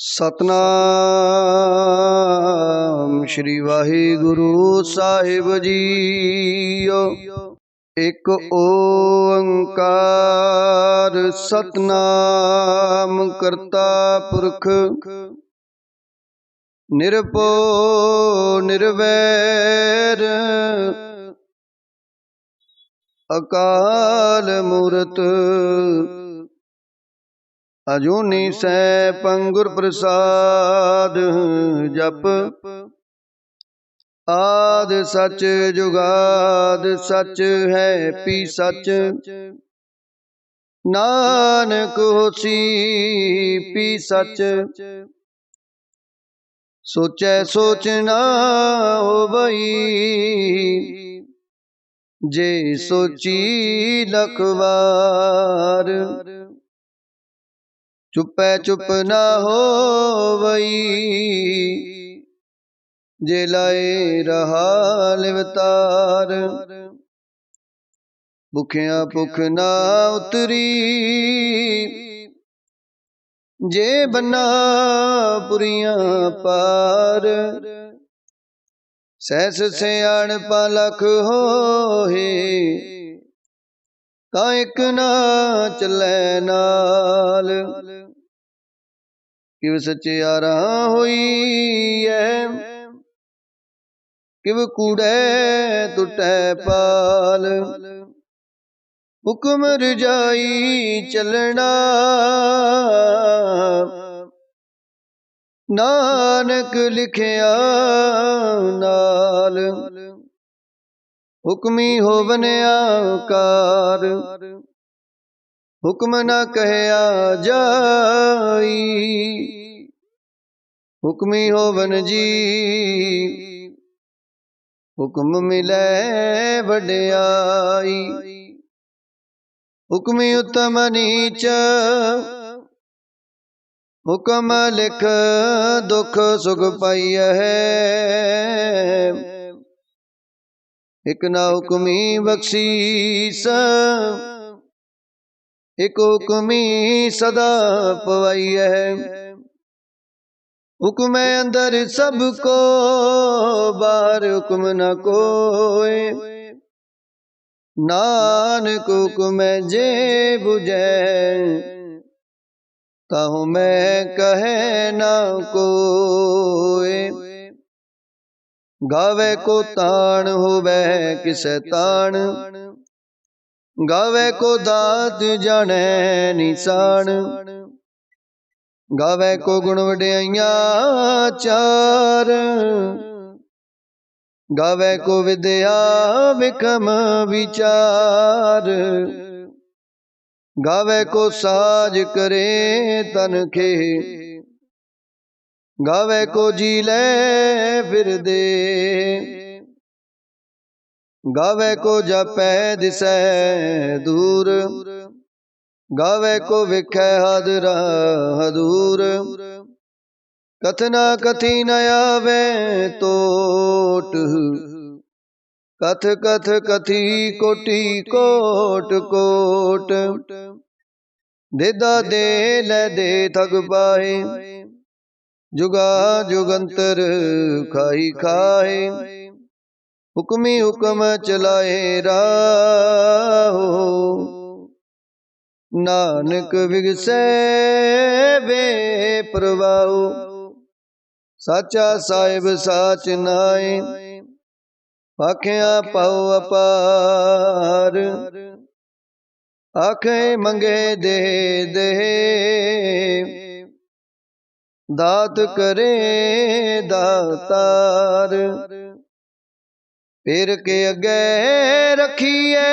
सतनाम श्री वाहिगुरु साहिब जीओ। एक ओंकार सतनाम करता पुरख निरपो निर्वैर अकाल मूरत अजूनी सैपं गुर प्रसाद। जप आद सच जुगाद सच है पी सच नानक होसी पी सच। सोचै सोच ना होवई जे सोची लख बार। चुपै चुप ना होवई जे लाए रहा लिवतार। भुखिया भुख ना उतरी जे बन्ना पुरिया पार। सहस सियाण पालख होए तां एक ना चलै नाल। किव सचियारा होई है किव कूड़े टुटै पाल। हुक्म रजाई चलना नानक लिखिया नाल। हुक्मी होवन आकार हुक्म न कहया जाई। हुक्मी होवन जी हुक्म मिलै वड्याई। हुक्मी उत्तम नीच हुक्म लिख दुख सुख पाइय। एक ना हुक्मी बख्शीस एक हुक्मी सदा पवाइय। हुक्म अंदर सबको बाहर हुक्म न कोय। नानक हुक्म जे बुझै ताहु मैं कहे ना कोय। गावे को ताण होवे किसै ताण गावे को दात जाने निशान। गावे को गुण वड्याइयां चार गावे को विद्या विक्रम विचार। गावे को साज करे तन खे गावे को जी ले फिर दे। गावे को जपै दिसै दूर गावे को विखै हादरा हदूर। कथना कथी न आवे तोट कथ कथ कथी कोटि कोट कोट। देदा दे लै दे थग पाए जुगा जुगंतर खाई खाए। हुक्मी हुक्म चलाए राहो नानक विगसै वे प्रवाहो। साचा साहिब साच नाए आखिया पाओ अपार। आखे मंगे दे दे दात करे दातार। फिर के अगे रखिए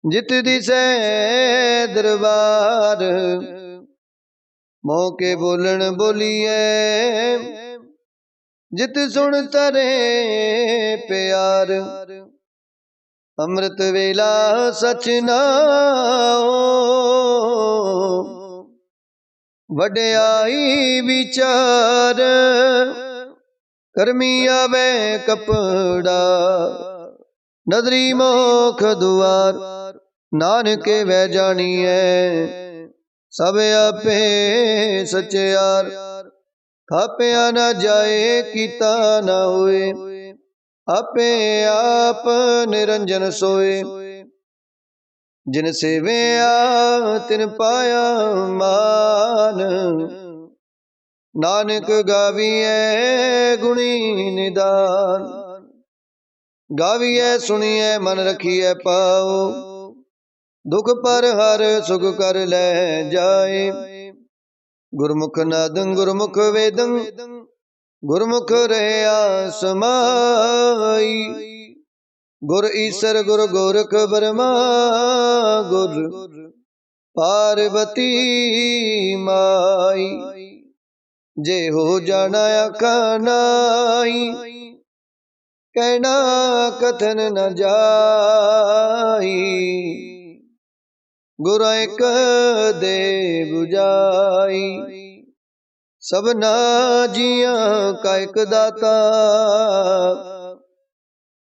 जित दिसै दरबार। मौके बोलन बोलिए जित सुन तरे प्यार। अमृत वेला सच नाओ वड्याई विचार। करमी आवे कपड़ा नदरी मोख दुआर। नानके वह जानिए सब आपे सचियार। थापिया न जाए कीता न होए, आपे आप निरंजन सोए। जिन सेविया तिन पाया मान, नानक गाविए गुणी निदान। गाविए सुनिए मन रखिए पाओ, दुख पर हर सुख कर ले जाए। गुरमुख नादं गुरमुख वेदं, गुरमुख रहया समाई। गुर ईसर गुर गोरख बर्मा, गुर पार्वती माई। जे हो जाना आखा नाई, कहना कथन न जाई। गुर एक दे बुझाई, सबना जिया का एक दाता।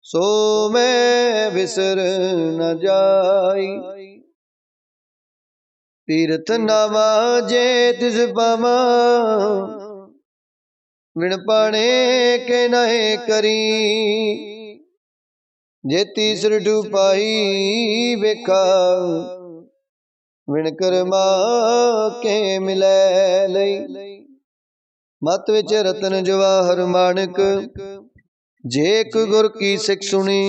सो मैं बिसर न जाई। तीर्थ नावा जे तिस पावा, विण पाणे के नहे करी। जे तीसर डूपाई वेखा, विण कर्मा के मिलै लई। मत विच रतन जवाहर माणक, जे एक गुर की सिख सुनी।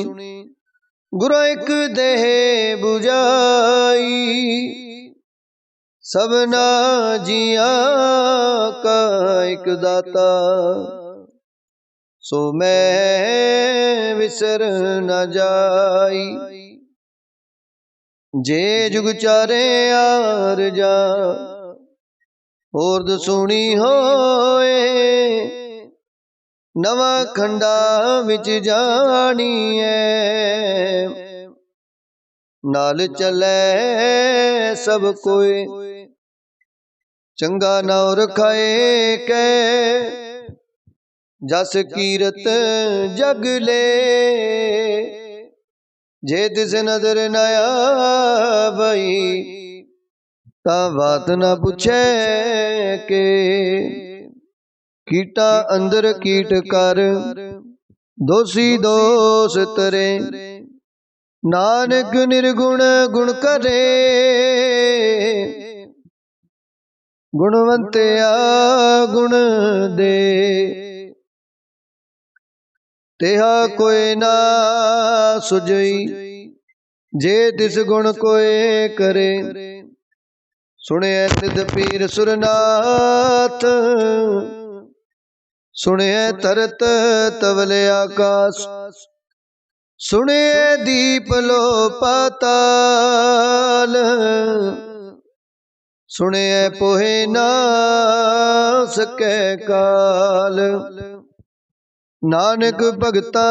गुर एक देह बुझाई, सबना जिया का एक दाता। सो मैं विसर न जाई। जे जुग चारे आर जा, होरद सुनी होए। नवा खंडा विच जानिए, नाल चले सब कोई। चंगा नाव रखाए कै, जस कीरत जग ले। जे तिस नजर न आबई, ता बात न पूछे के। कीटा अंदर कीट कर, दोषी दोष तरे। नानक निर्गुण गुण करे, गुणवंतिया गुण दे। तेहा कोई ना सुझई, जे तिस गुण कोई करे। सुने निध पीर सुरनाथ, सुने तरत तवले आकाश। सुने दीप लो पाताल, सुने पोहे ना सके काल। नानक भगता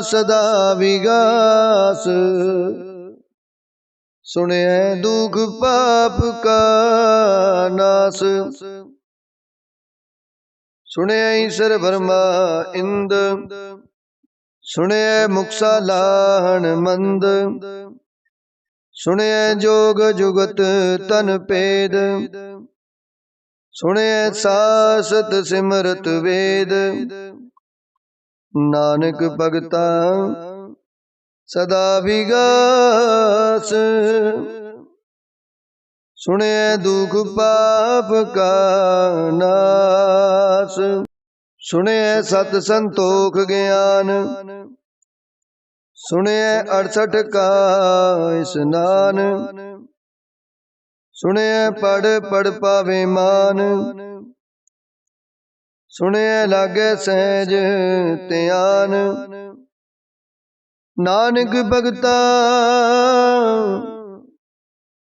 सदा विगास, सुने दुख पाप का नाश। सुने ईश्वर ब्रह्मा इंद, सुने मुक्सा लाहन मंद। सुने जोग जुगत तन पेद, सुने सासत सिमरत वेद। नानक भगता सदा विगास, सुने दुख पाप का नाश। सुने सत संतोख ज्ञान, सुने 68 का स्नान। सुने पढ़ पढ़ पावे मान, सुने लागे सहज ध्यान। नानक भगता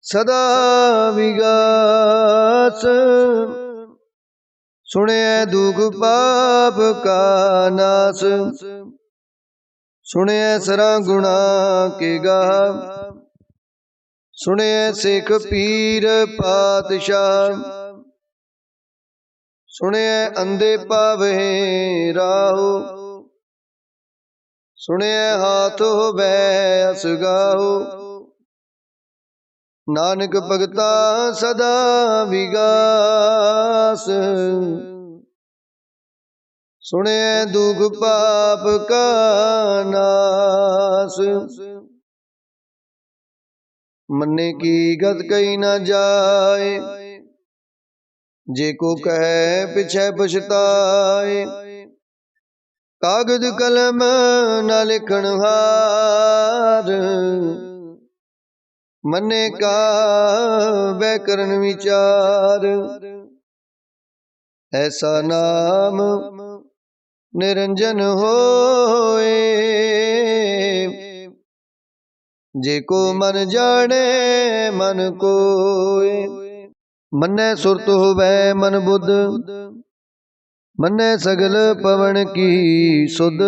सदा विगास, सुने दुख पाप का नाश। सुने सरा गुणा के गाह, सुने सिख पीर पातशाह। सुने अंधे पावे राहु, सुने हाथ होवे असगाहु। नानक भगता सदा विगास। सुने दुख पाप का नास। मन्ने की गत कही न जाए, जे को कहे पिछे पछताए। कागज कलम न लिखण हार, मन्ने का व्याकरण विचार। ऐसा नाम निरंजन होए, जेको मन जाने मन कोय। मन्ने सुरत होवे मन बुध, मन्ने सगल पवन की सुध।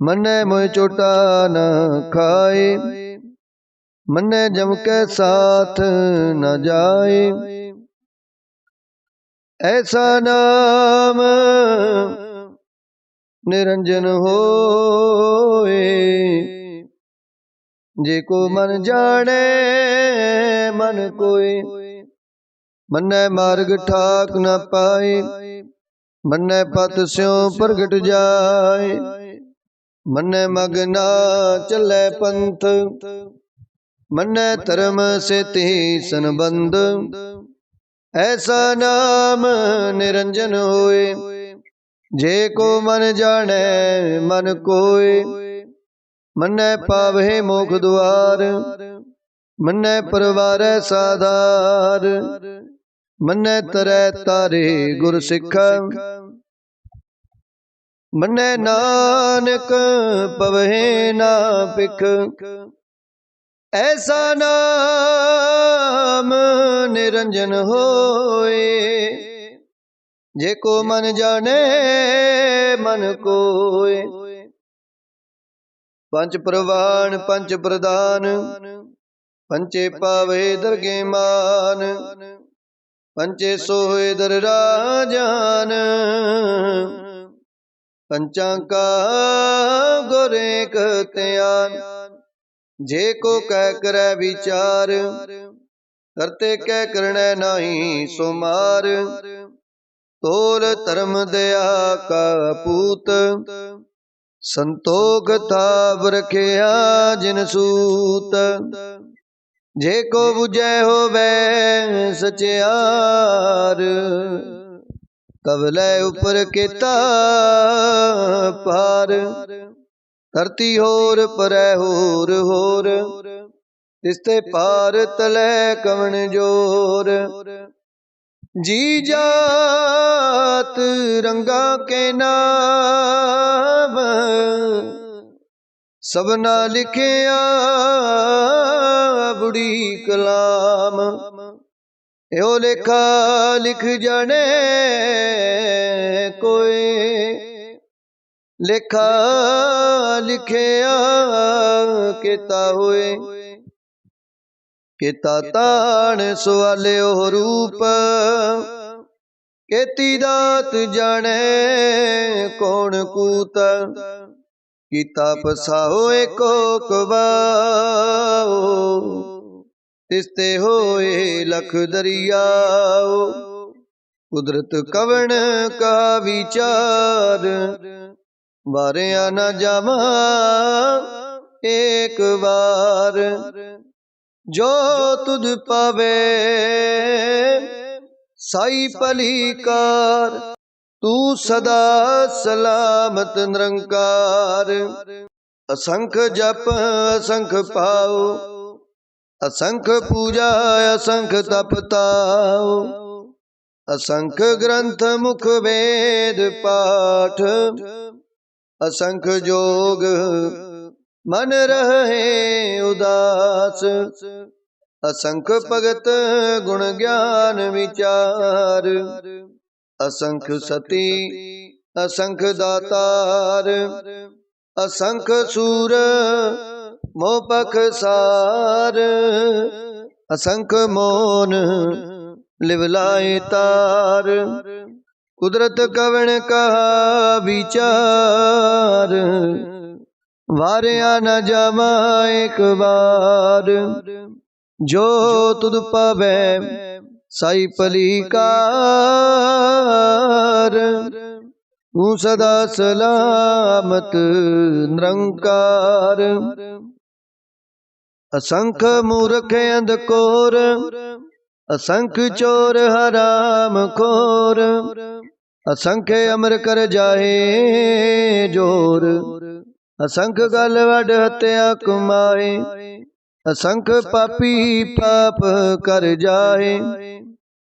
मन्ने मोह चोटा न खाए, मन्ने जम के साथ न जाए। ऐसा नाम निरंजन होए, जेको मन जाने मन कोय। मन्ने मार्ग ठाक न पाए, मन्ने पथ स्यों प्रगट जाए। मन्ने मग ना चले पंथ, मन्ने धर्म से ते संबंध। ऐसा नाम निरंजन होए, जेको मन जाने मन कोय। मन्ने पावे मोख द्वार, मन्ने परवार साधार। मन्ने तरै तारे गुर सिक्खा, मन्ने नानक पवहे ना पिख। ऐसा नाम निरंजन होए, जेको मन जाने मन कोय। पंच प्रवान पंच प्रदान, पंचे पावे दरगे मान। पंचे सोए दर राजान, पंचा का गोरे कहत्यान। जेको कह करे विचार, करते कह करने नहीं सुमार। तोल धर्म दया का पूत, संतोख थाप रखिया जिन सूत। जेको बुझे होवे सचियार, कवले ऊपर केता पार। धरती होर परै होर होर, तिसते पार तले कवन जोर। जी जात रंगा के नाम, सबना लिखिया बुढ़ी कलाम। यो लेखा लिख जाने कोई, लेखा लिखिया केता होए। केता ताण सवालियो रूप, केती दात जाने कौन कूत। कीता पसाओ एको कबाओ, तिसते होए लख दरियाओ। कुदरत कवन का विचार, बारिया न जावा एक बार। जो तुध पावे साई पलीकार, तू सदा सलामत निरंकार। असंख जप असंख पाओ, असंख पूजा असंख तपताओ। असंख ग्रंथ मुख वेद पाठ, असंख जोग मन रहे उदास। असंख भगत गुण ज्ञान विचार, असंख सती असंख दातार। असंख सूर मोपख सार, असंख मोन लिवलाए तार। कुदरत कवन का विचार, वारिया न जावा एक बार। जो तुद पावै साई पलीकार। तू सदा सलामत निरंकार। असंख मूर्ख अंधकोर, असंख चोर हराम खोर। असंख्य अमर कर जाहे जोर, असंख गल वड हत्या कमाए। असंख पापी पाप कर जाए,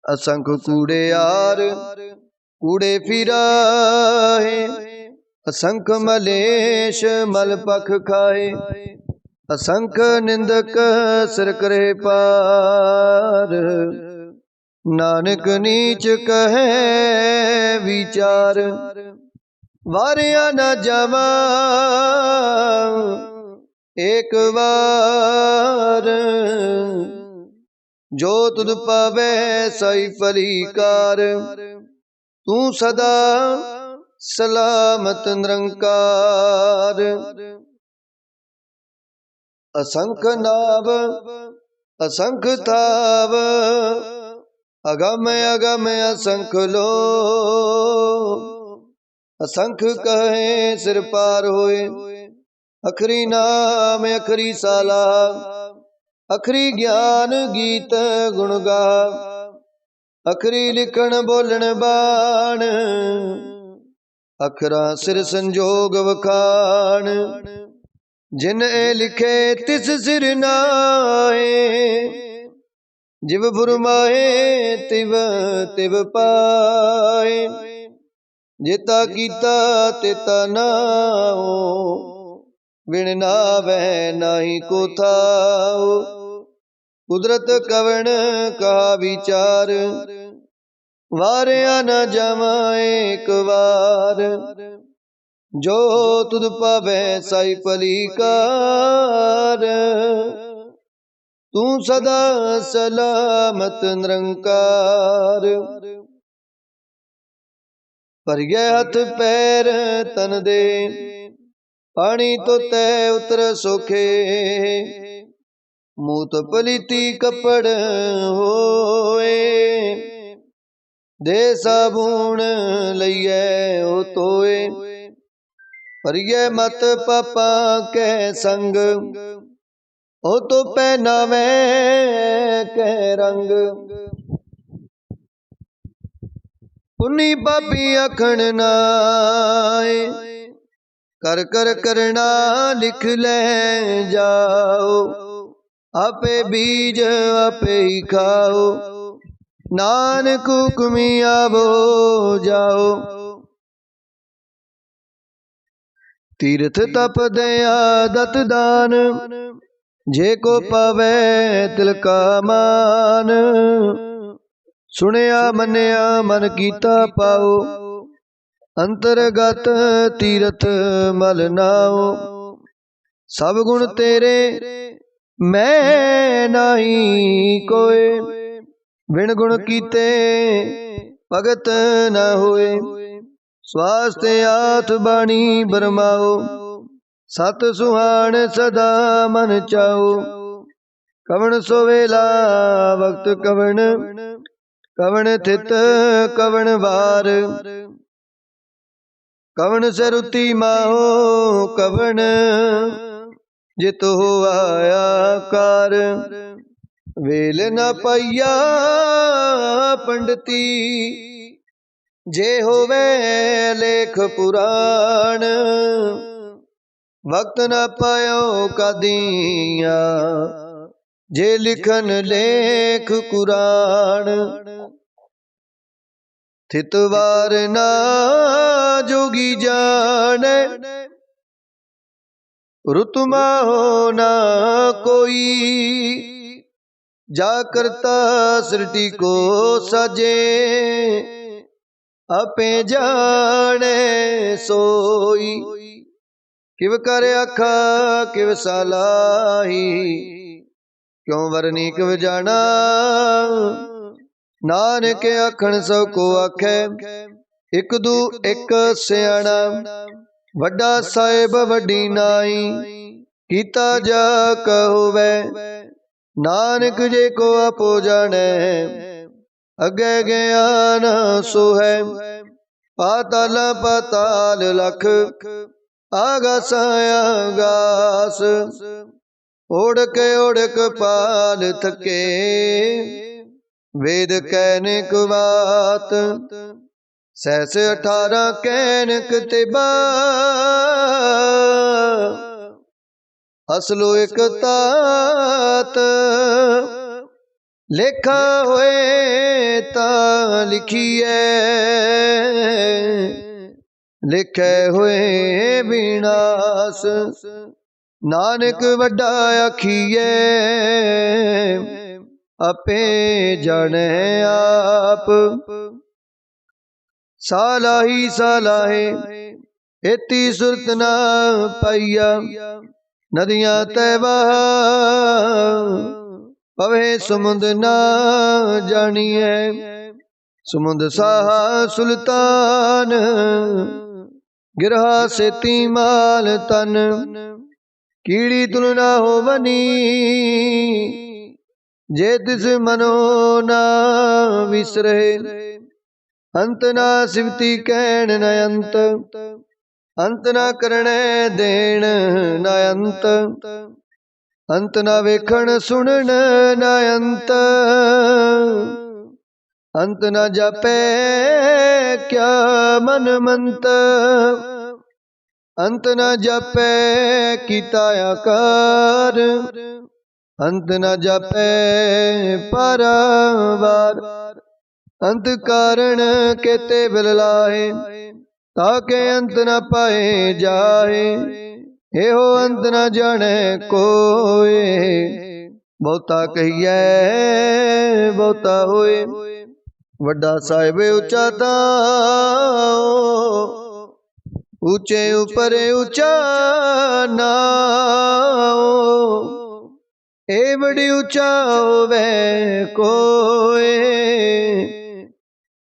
असंख कूड़े यार कूड़े फिराए। असंख मलेश मल पख खाए, असंख निंदक सिर करे पार। नानक नीच कहे विचार, वारिया न जावा एक बार। जो तुद पावे साई फलीकार। तू सदा सलामत निरंकार। असंख नाव असंख थाव, अगम अगम असंख लो। असंख कहे सिर पार होए, अखरी नाम अखरी साला। अखरी ज्ञान गीत गुण गा, अखरी लिखण बोलण बाण। अखरा सिर संजोग वखाण, जिन ए लिखे तिस सिर नाए। जिव फुरमाए तिव तिव पाए, जेता कीता तेता नाओ। विण नावै नाही को थाओ, कुदरत कवण कहा विचार। वारिया न जावा एक बार। जो तुद पावै साई पलीकार। तू सदा सलामत निरंकार। भरिए हथ पैर तन दे, पानी तो तै उतर सोखे। मूत पलीती कपड़ होए, दे साबुन लइए ओ तोए। भरिए मत पापा कै संग, ओ तो पहनावे कै रंग। पुनी पापी अखण नाए, कर कर करना लिख ले जाओ। आपे बीज आपे ही खाओ, नानक हुक्मी आवो जाओ। तीर्थ तप दया दत दान, जे को पावे तिल का मान। सुनिया मनिया मन कीता पाओ, अंतरगत तीर्थ मल नाओ। सब गुण तेरे मैं नाही कोय, बिन गुण कीते भगत न होए। स्वास्थ्य आठ बाणी बरमाओ, सत सुहान सदा मन चाओ। कवण सोवेला वक्त कवण, कवण थित कवण वार। कवण सरुति माहो कवण, जित हो आया कार। वेल न पाइया पंडिती, जे होवे लेख पुराण। वक्त न पायो कादिया, जे लिखन लेख कुरान। थितवार ना जोगी जाने, रुतमा हो ना कोई। जा करता सृष्टि को सजे, आपे जाने सोई। किव कर आखा किव सलाही, क्यों वरनी किव जाना। नानक आखण सब को आखे, एक दू एक सियाणा। वड्डा साहिब वड्डी नाई, कीता जा कहोवै। नानक जे को आपो जाने अगे ज्ञान सो है। पाताल पाताल लख आगास आगास ओढ़क पाल थके वेद कैनिक बात। सहस 18 कैनिक तिबा असलो एक तात। लेखा होए ता लिखिए लिखे हुए विनाश। नानक वड्डा आखिए आपे जाने आप। सालाही सालाहे एती सुरत ना पाइया नदियां तैबा पवे समुंद ना जानिए। समुंद साहा सुल्तान गिरहा से तीमाल तन। कीड़ी तुलना हो बनी जे तिस मनो ना विसरे। अंत ना सिवती कहन न अंत अंत ना करने देन न अंत। अंत ना वेखण सुनन न अंत अंत न जापे क्या मन मंत। अंत न जापे कीता आकार अंत न जापे पारावार। अंत कारण केते बिललाए ताके अंत न पाए जाए। एहो अंत न जाने कोए बहुता कहिए बहुता होए। वड्डा साहिब उच्चा ताओ ऊंचे ऊपर ऊंचा नाओ। ए बड़ी ऊंचा होवे कोए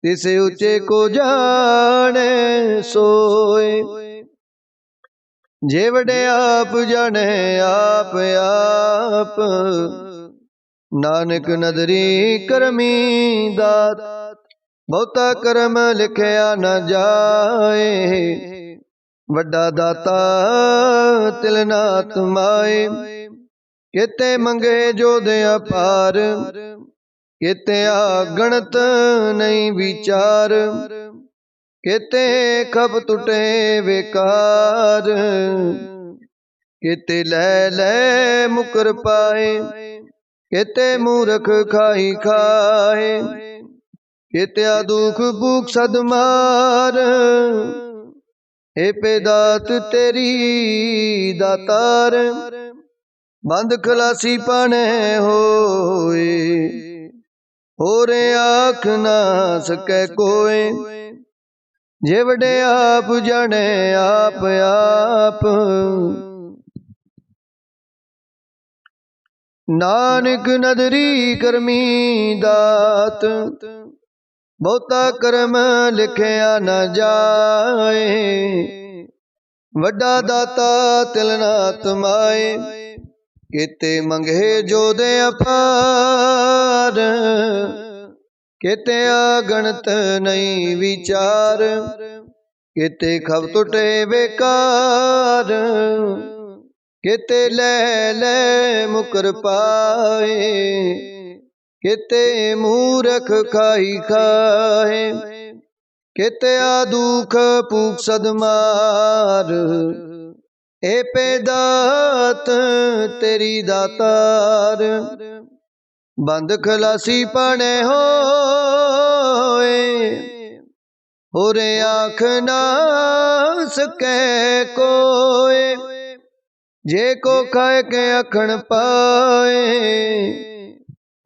तिसे ऊंचे को जाने सोए। जे वडे आप जाने आप आप नानक नदरी करमी दात। बहुता करम लिखया न जाए वड्डा दाता तिल नाथ माए। केते मंगे जो दे अपार केते गणत नहीं विचार। केते खप टूटे बेकार केते ले ले मुकर पाए। केते मूर्ख खाई खाए केते दुख भूख सदमार। हे पेदात तेरी दातार बंद खलासी पाने होए। होरे आख ना सके कोई जे वडे आप जाने आप आप। नानक नदरी करमी दात बहुता करम लिखया न जाए। वड्डा दाता तिल नाथ माए केते मंगे जो दे अपार। केते गणत नहीं विचार केते खब टूटे बेकार। केते ले ले मुकर पाए केते मूर्ख खाई खाए। केते दुख पूक सदमार ए पेदात तेरी दातार। बंद खलासी पाने होए होरे आख ना सके कोए। जे को खाए के अखण पाए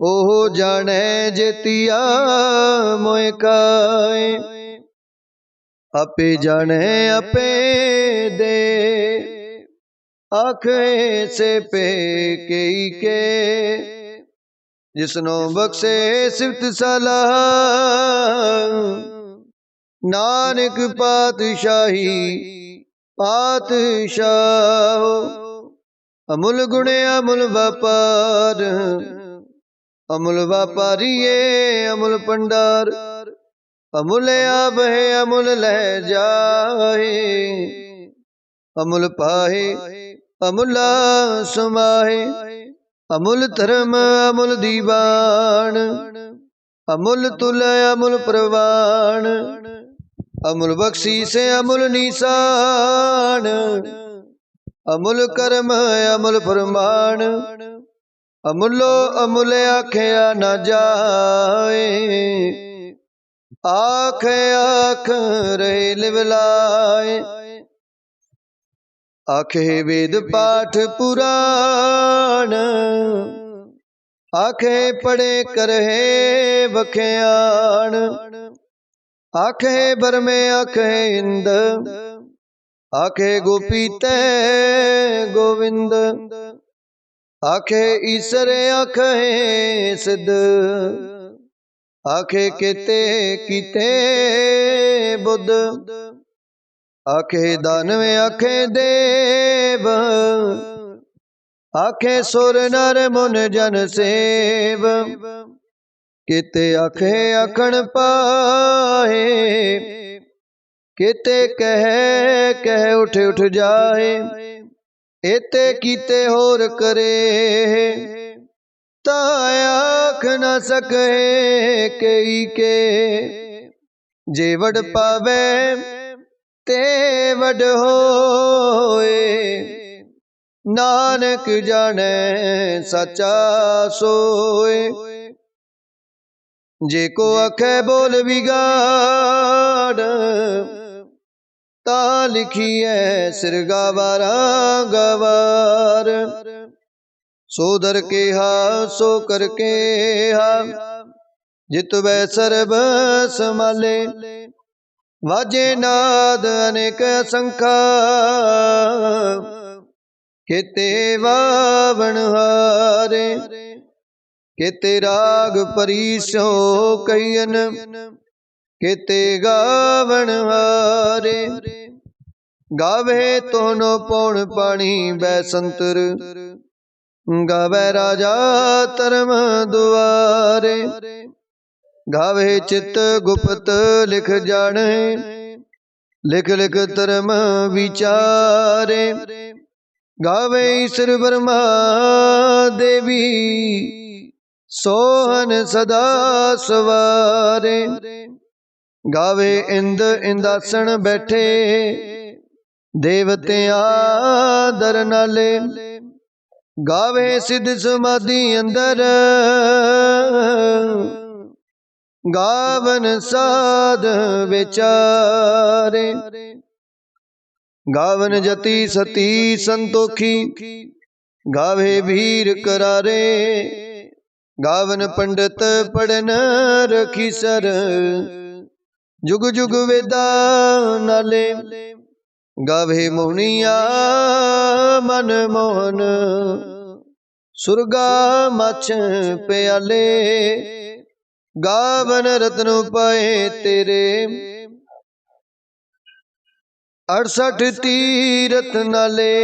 ओहो जाने जेतिया मोए खाए। आपे जाने आपे दे आख से पे के जिसनो बख्शे सिफत सलाह। नानक पातशाही पातशाह अमुल गुण अमुल व्यापार, अमुल व्यापारिये अमुल भंडार। अमुल आप है अमुल लह जाए, अमुल पाहे अमुला समाहे। अमुल धर्म अमुल दीवान, अमुल तुल अमुल प्रवान। अमुल बख्शीश अमुल निशान, अमुल कर्म अमुल फरमान। अमुलो अमुल आख्या न जाए, आख आख रहे लिवलाए। आखे वेद पाठ पुराण, आखे पढ़े करहे बख्याण। आखे बरमे आखे इंद, आखे गोपी तै गोविंद। आखे ईसर आखे सिद्ध, आखे केते कीते बुद्ध। आखे दानव आखे देव, आखे सुर नर मुन जन सेव। केते आखे आखण पाए, केते कह कह उठ उठ जाए। एते कीते होर करे, ताय आख न सके कई के। जे वड पावे ते वड होए, नानक जाने सच्चा सोए। जे को आखे बोल बिगाड़, ता लिखिए सिर गवारा गवार। सो दर के हा सो कर के हा, जित वै सर्ब समाले। वाजे नाद अनेक संखा, केते वावण हारे। केते राग परीसो कहियन, केते गावण हारे। गावे तोनो पौण पाणी बैसंतर, गावे राजा धर्म दुआरे। गावे चित गुप्त लिख जाने, लिख लिख धर्म विचारे। गावे ईश्वर ब्रह्मा देवी, सोहन सदा सवारे। गावे इंद इंदासन बैठे, देवतिया दर नाले। गावे सिद्ध समाधि अंदर, गावन साध विचारे। गावन जति सती संतोखी, गावे वीर करारे। गावन पंडित पढ़न रखी सर, जुग जुग वेदा नाले। गावे मोहनिया मन मोहन, सुरगा मछ प्याले। गावन रत्न पाए तेरे, 68 तीरथ नाले।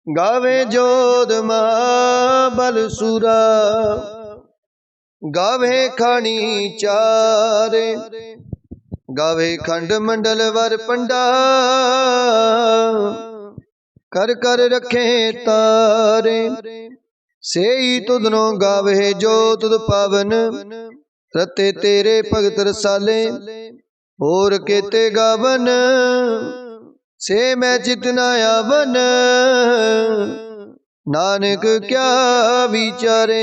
गावे जोध महाबल सूरा, गावे खानी चारे। गावे खंड मंडल वर पंडा, कर कर रखे तारे। सेई तुधनो गावे जो तुध पावन, रते तेरे भगत रसाले। होर केते गावन, से मैं चितना आवन। नानक क्या विचारे,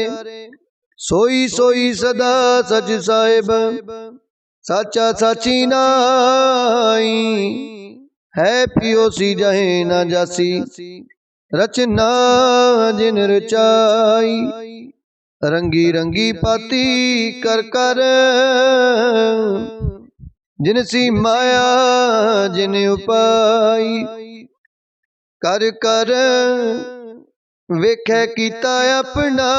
सोई सोई सदा सच साहिब। साचा साची नाई, है पियोसी जहे न जासी। रचना जिन रचाई, रंगी रंगी पाती कर कर। जिनसी माया जिन उपाई, कर कर वेखे कीता अपना।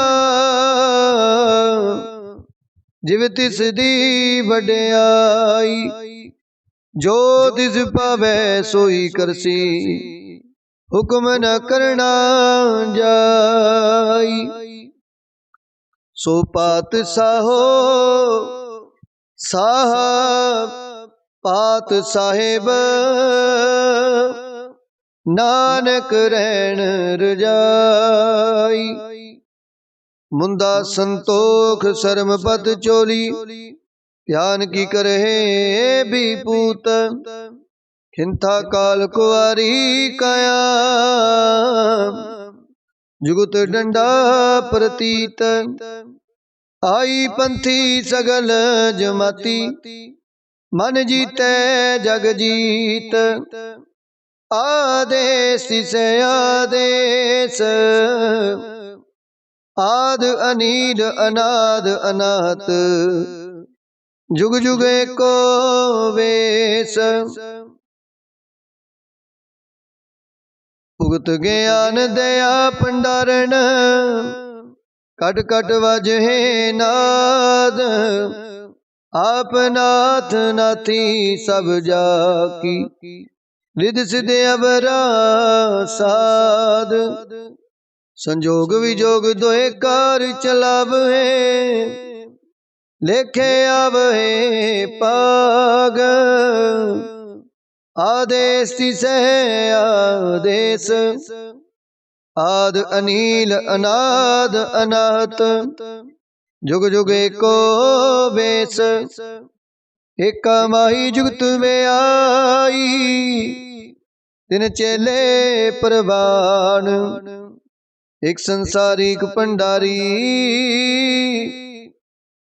जिव तिस दी वड्याई, जो तिस पावे सोई करसी। हुक्म न करना जाई। सो पात साहो साहब पात साहेब, नानक रहन रजाई। मुंदा संतोख शर्म पत चोली, ध्यान की करहे भी पूत। खिंथा काल कुआरी काया, जुगत डंडा प्रतीत। आई पंथी सगल जमाती, मन जीते जग जीत। आदेश से आदेश, आद अनीद अनाद अनाहत। जुग जुग एको वेश, भुगत ज्ञान दया भंडारण। कट कट वजहे नाद, आप नाथ नाथी सब जाकी। रिद सिद्ध अबरा साध, संजोग विजोग दोए कार चलावे। लेखे आवहे पाग, आदेश से आदेश। आद अनील अनाद अनाहत, जुग जुग एको बेस। एका माही जुगत में आई, तिन चेले प्रवान। एक संसारिक भंडारी,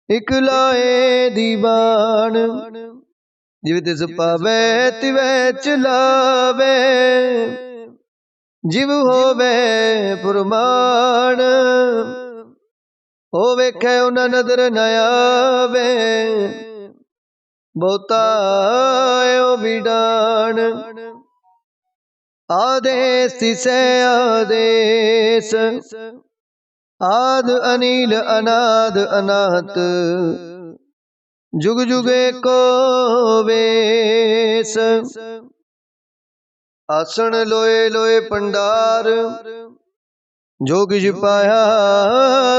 एक लाए दीवान। जिव तिस पावे तिवै चलावे, जिव होवे फुरमान। हो वेखे उन नदर न आवे, बहुता ओ बिडान। आदेश से आदेश, आद अनील अनाद अनाहत। जुग जुग एको वेश, आसन लोए लोए भंडार। जो किछ पाया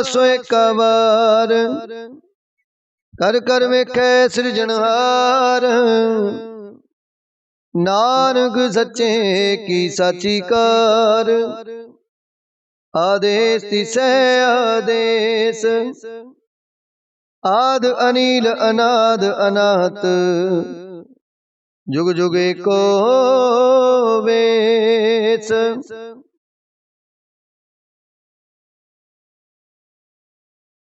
सो एका बार, कर कर वेखे सृजनहार। नानक सच्चे की साची कार, आदेश से आदेश। आद अनील अनाद अनाहत, जुग जुग एको वेश।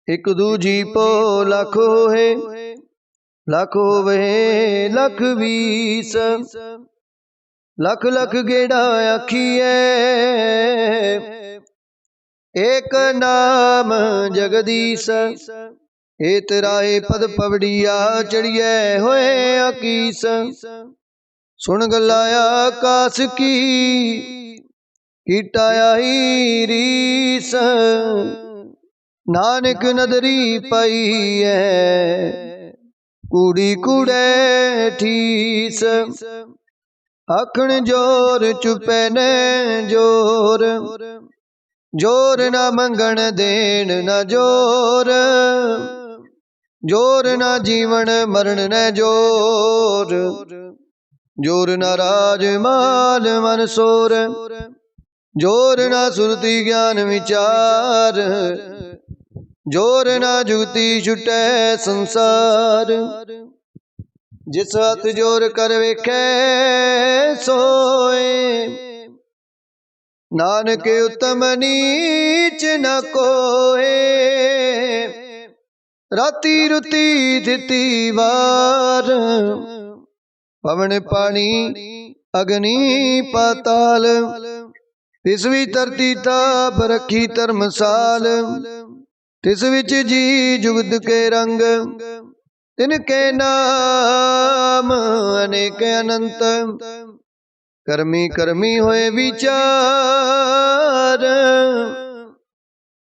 एक दूजी पो लख है, लख होवे लख बीस। लख लख गेड़ा आखिए, एक नाम जगदीश। ए तेराए पद पवड़िया चढ़िए होए आकीस। सुन गलाया आकाश की, कीटाया ही रीस। नानक नदरी पाई है, कूड़ी कूड़े ठीस। आखण जोर चुपे न जोर, जोर न मंगण देन न जोर। जोर न जीवन मरण न जोर, जोर न राज माल मन सोर। जोर न सुरति ज्ञान विचार, जोर न जुगति छुटे संसार। जिस हथ जोर कर वेखे सोए, नानक उत्तम नीच न कोए। राती रुती थिति वार, पवन पानी अग्नि पाताल। तिसवी धरती ताप रखी धर्मसाल। तिस विच जी जुगत के रंग, तिनके नाम अनेक अनंत। कर्मी कर्मी होए विचार,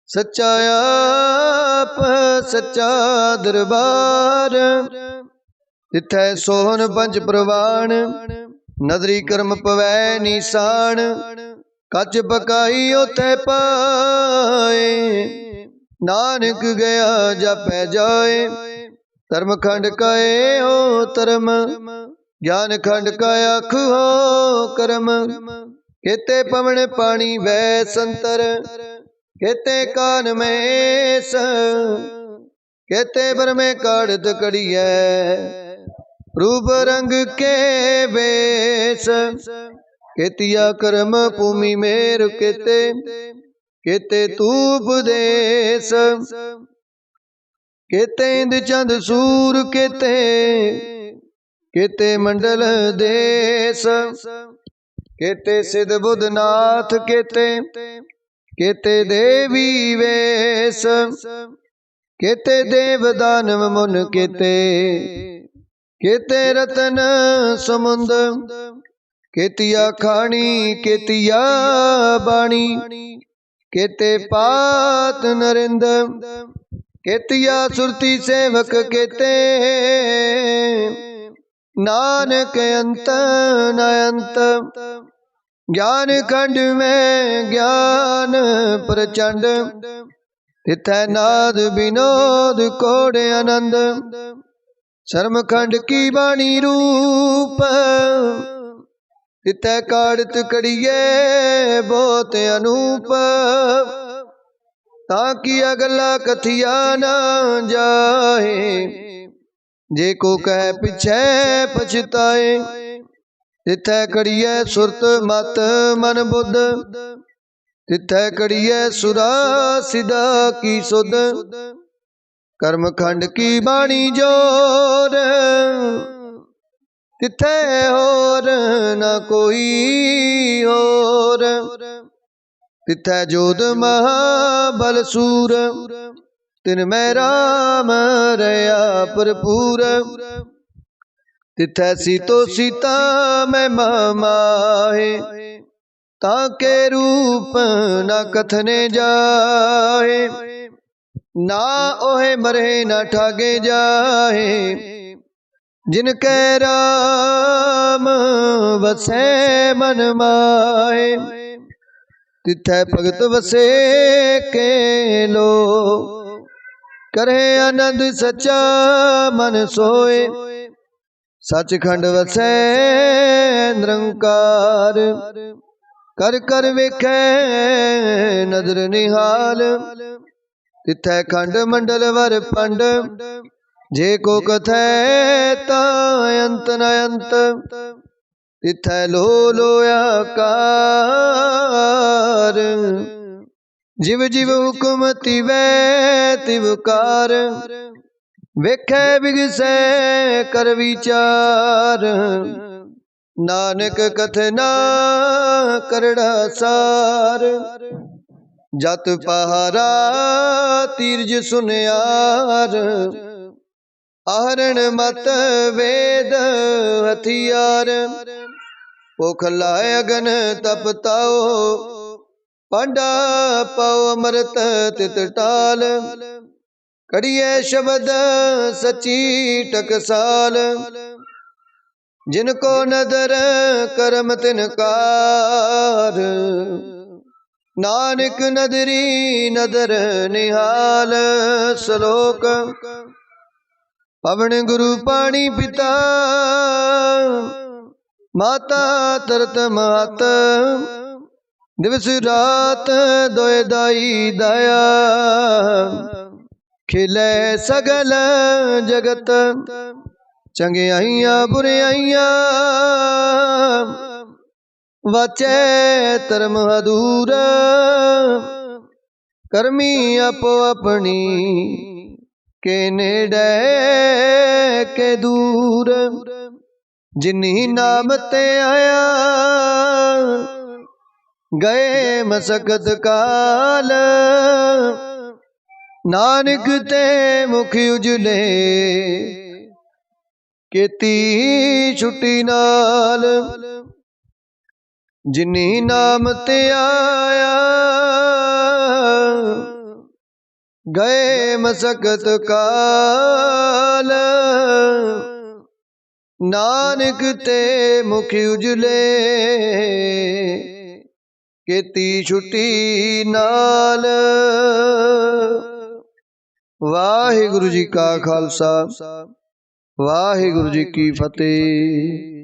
सच्चा आप सच्चा दरबार। तिथै सोहन पंच प्रवाण, नदरी कर्म पवै निशान। कच पकाई उथे पाए, नानक गया जापै जाए। धर्म खंड काए हो धर्म, ज्ञान खंड का आख हो कर्म। केते पवन पानी वै संतर, केते कान में केते बर में काढ़त कड़िया। रूप रंग के बेस, केतिया कर्म भूमि मेर केते, केते तूप देश। केते इंद चंद सूर केते, केते मंडल देश। केते सिद्ध बुध नाथ केते, केते देवी वेश। केते देव दानव मुन केते, केते रतन समुंद। केतिया खानी केतिया बाणी, केते पात नरिंद। केतिया सुरती सेवक केते, नानक अंत न अंत। ज्ञान खंड में ज्ञान प्रचंड, तिथै नाद विनोद कोड आनंद। शर्म खंड की बाणी रूप, तिथै काढ़त कड़िए बहुत अनूप। ताकि अगला कथिया न जाए, जे को कह पिछे पछताए। तिथै कड़िए सुरत मत मन बुद्ध, तिथै कड़िए सुरा सिदा की सुध। कर्म खंड की बाणी जोर, तिथै होर न कोई और। तिथै जोध महाबल सूर, तिन में राम रया भरपूर। तिथै सीतो सीता में माहे, ताके रूप न कथने जाए। ना ओहे मरे न ठागे जाए, जिनके राम बसे मन माहे। तिथै भगत बसे के लो, करे आनंद सच्चा मन सोए। सचखंड वसै निरंकार, कर कर वेखै नदर निहाल। तिथै खंड मंडल वर पंड, जे को कथै ता अंत न अंत। तिथै लो आकार, जिव जिव हुक्म तिवै तिवकार। वेखै बिगसै कर विचार, नानक कथना करड़ा सार। जत पहारा तीरज सुनियार, आहरण मत वेद हथियार। भुख लाए अगन तप ताओ, पांडा पाओ अमृत तित टाल। कड़िए शब्द सची टकसाल, जिनको नदर करम तिनकार। नानक नदरी नदर निहाल। श्लोक पवन गुरु पानी पिता, माता तरत मात। दिवस रात दोए दाई दया, खिले सगल जगत। चंगियाइयां बुरियाइयां, वाचे धर्म अधूर। करमी आपो अपनी, के नेड़े के दूर। जिन्नी नाम ते आया, गए मसकत काल। नानक ते मुख उजले, केती छुट्टी नाल। जिन्नी नाम ते आया, गए मसकत काल। नानक ते मुख उजले, केती छुट्टी नाल। वाहिगुरु जी का खालसा वाहिगुरु जी की फतेह।